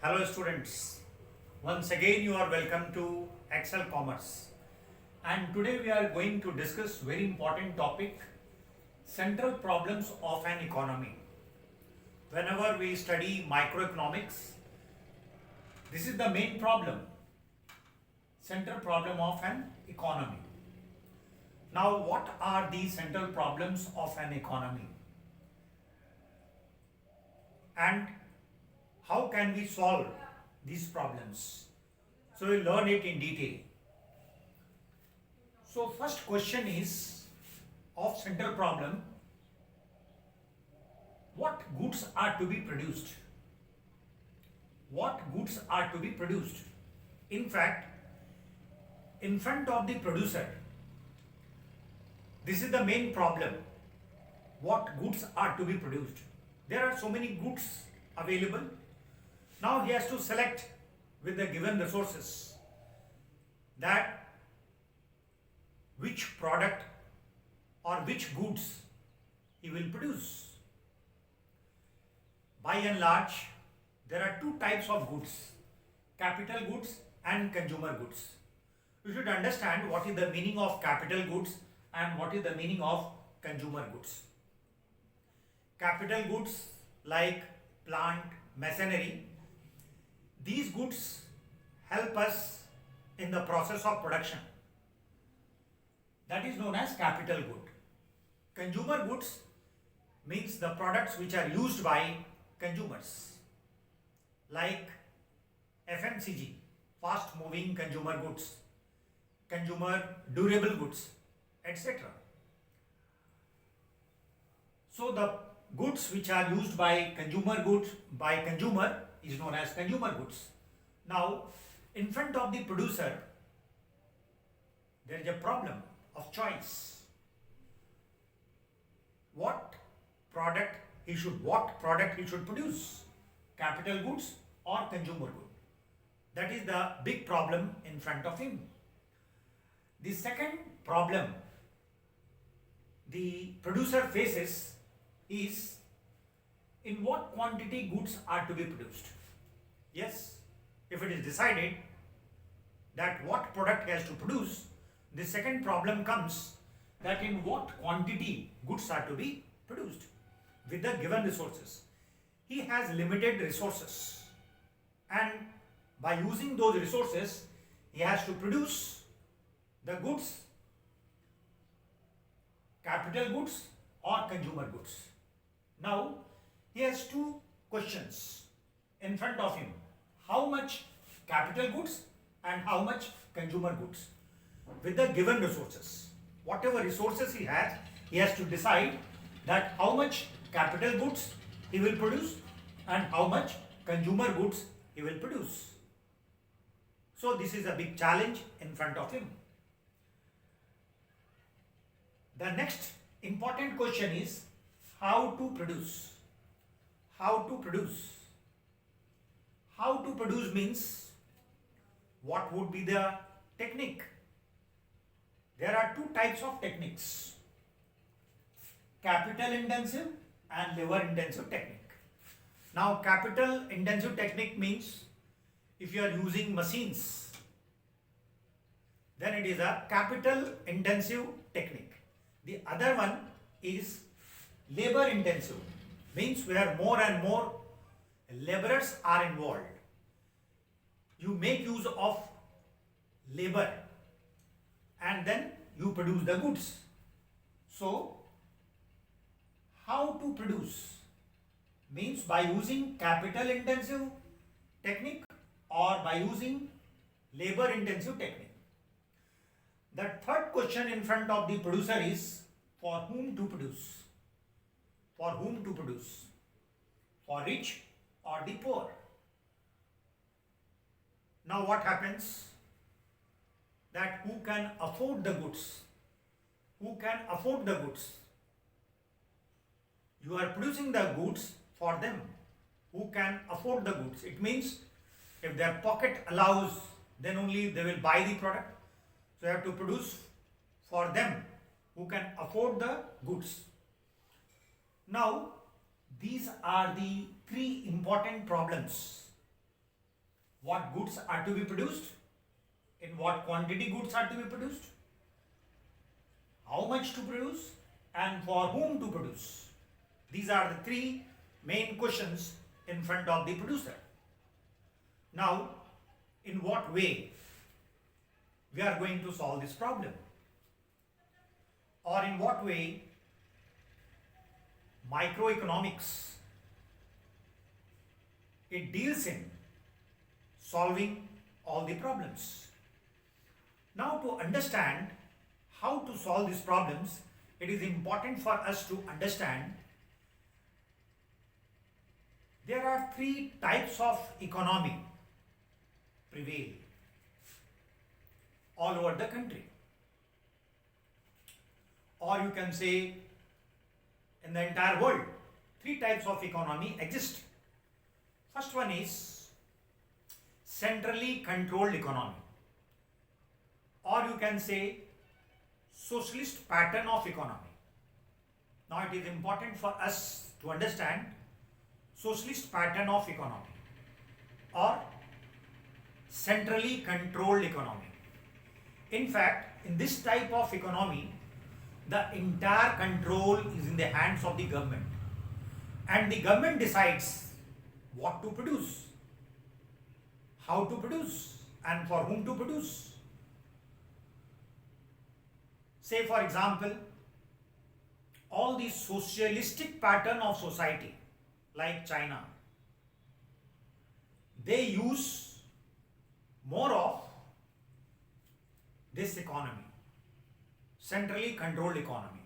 Hello students, once again you are welcome to Excel Commerce, and today we are going to discuss very important topic, central problems of an economy. Whenever we study microeconomics, this is the main problem, central problem of an economy. Now what are the central problems of an economy and how can we solve these problems? So we'll learn it in detail. So first question is of central problem, what goods are to be produced? What goods are to be produced? In fact, in front of the producer, this is the main problem. What goods are to be produced? There are so many goods available. Now he has to select with the given resources that which product or which goods he will produce. By and large, there are two types of goods, capital goods and consumer goods. You should understand what is the meaning of capital goods and what is the meaning of consumer goods. Capital goods like plant, machinery, these goods help us in the process of production. That is known as capital good. Consumer goods means the products which are used by consumers, like FMCG, fast moving consumer goods, consumer durable goods, etc. So the goods which are used by consumer is known as consumer goods. Now, in front of the producer, there is a problem of choice. What product he should produce? Capital goods or consumer good? That is the big problem in front of him. The second problem the producer faces is in what quantity goods are to be produced. Yes, if it is decided that what product he has to produce, the second problem comes that in what quantity goods are to be produced with the given resources. He has limited resources, and by using those resources, he has to produce the goods, capital goods or consumer goods. Now, he has two questions in front of him. How much capital goods and how much consumer goods with the given resources. Whatever resources he has to decide that how much capital goods he will produce and how much consumer goods he will produce. So this is a big challenge in front of him. The next important question is how to produce. How to produce? How to produce means what would be the technique? There are two types of techniques, capital intensive and labor intensive technique. Now capital intensive technique means if you are using machines, then it is a capital intensive technique. The other one is labor intensive, means where more and more laborers are involved. You make use of labor and then you produce the goods. So, how to produce means by using capital intensive technique or by using labor intensive technique. The third question in front of the producer is for whom to produce? For whom to produce? For rich or the poor? Now what happens? That who can afford the goods? Who can afford the goods? You are producing the goods for them. Who can afford the goods? It means if their pocket allows, then only they will buy the product. So you have to produce for them who can afford the goods. Now, these are the three important problems what goods are to be produced, in what quantity goods are to be produced, how much to produce, and for whom to produce. These are the three main questions in front of the producer. Now, in what way we are going to solve this problem? Or in what way microeconomics it deals in solving all the problems. Now, to understand how to solve these problems, it is important for us to understand there are three types of economy prevail all over the country, or you can say in the entire world. Three types of economy exist. First one is centrally controlled economy, or you can say socialist pattern of economy. Now it is important for us to understand socialist pattern of economy or centrally controlled economy. In fact, in this type of economy, the entire control is in the hands of the government, and the government decides what to produce, how to produce, and for whom to produce. Say for example, all the socialistic pattern of society like China, they use more of this economy, centrally controlled economy.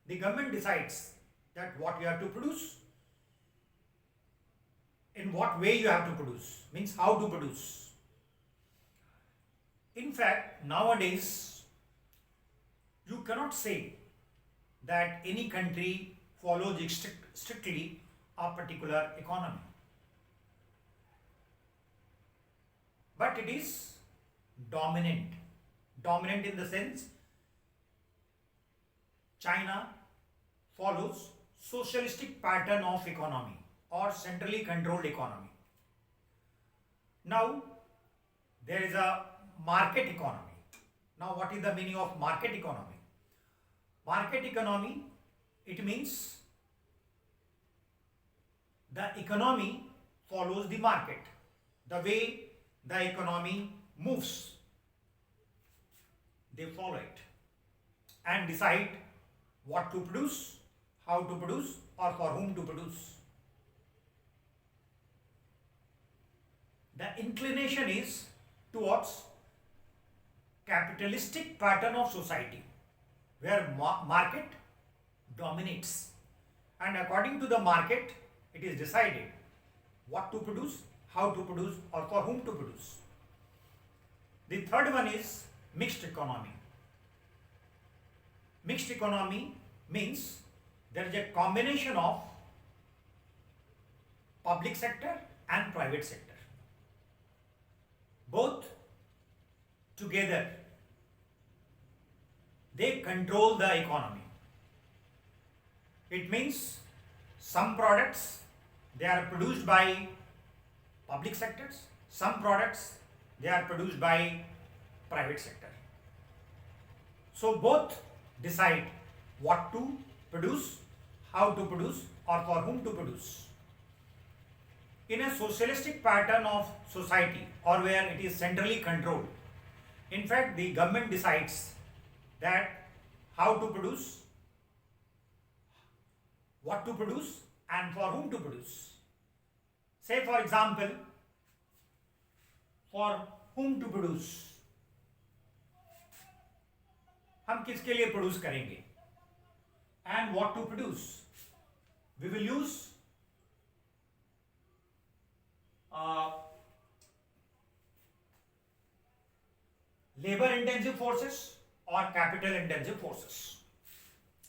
The government decides that what you have to produce, in what way you have to produce, means how to produce. In fact, nowadays, you cannot say that any country follows strictly a particular economy, but it is dominant. Dominant in the sense China follows socialistic pattern of economy or centrally controlled economy. Now there is a market economy. Now what is the meaning of market economy? Market economy, it means the economy follows the market. The way the economy moves, they follow it and decide what to produce, how to produce, or for whom to produce. The inclination is towards capitalistic pattern of society where market dominates, and according to the market it is decided what to produce, how to produce, or for whom to produce. The third one is mixed economy. Mixed economy means there is a combination of public sector and private sector. Both together, they control the economy. It means some products, they are produced by public sectors, some products, they are produced by private sector. So both decide what to produce, how to produce, or for whom to produce. In a socialistic pattern of society or where it is centrally controlled, in fact the government decides that how to produce, what to produce, and for whom to produce. Say for example, for whom to produce, हम किसके लिए produce करेंगे, and what to produce. We will use labor intensive forces or capital intensive forces.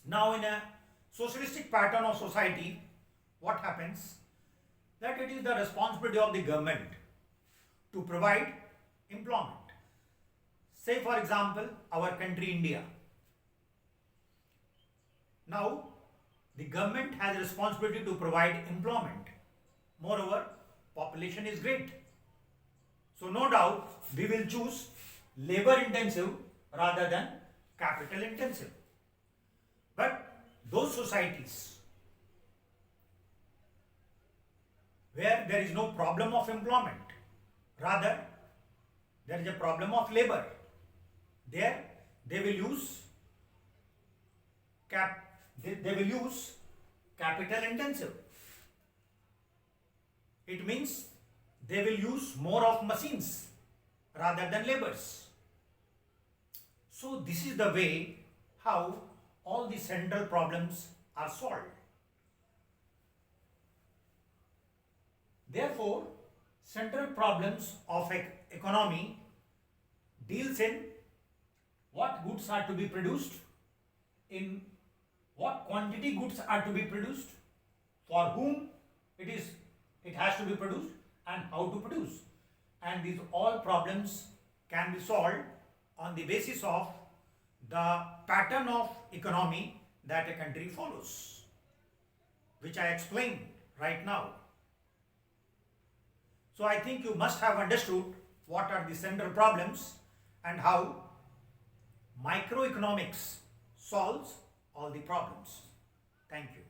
Now in a socialistic pattern of society, what happens that it is the responsibility of the government to provide employment. Say for example, our country India. Now the government has a responsibility to provide employment. Moreover, population is great. So no doubt we will choose labor intensive rather than capital intensive. But those societies where there is no problem of employment, rather there is a problem of labor, there they will use they will use capital intensive. It means they will use more of machines rather than labors. So this is the way how all the central problems are solved. Therefore, central problems of economy deals in what goods are to be produced, in what quantity goods are to be produced, for whom it has to be produced, and how to produce. And these all problems can be solved on the basis of the pattern of economy that a country follows, which I explained right now. So I think you must have understood what are the central problems and how microeconomics solves all the problems. Thank you.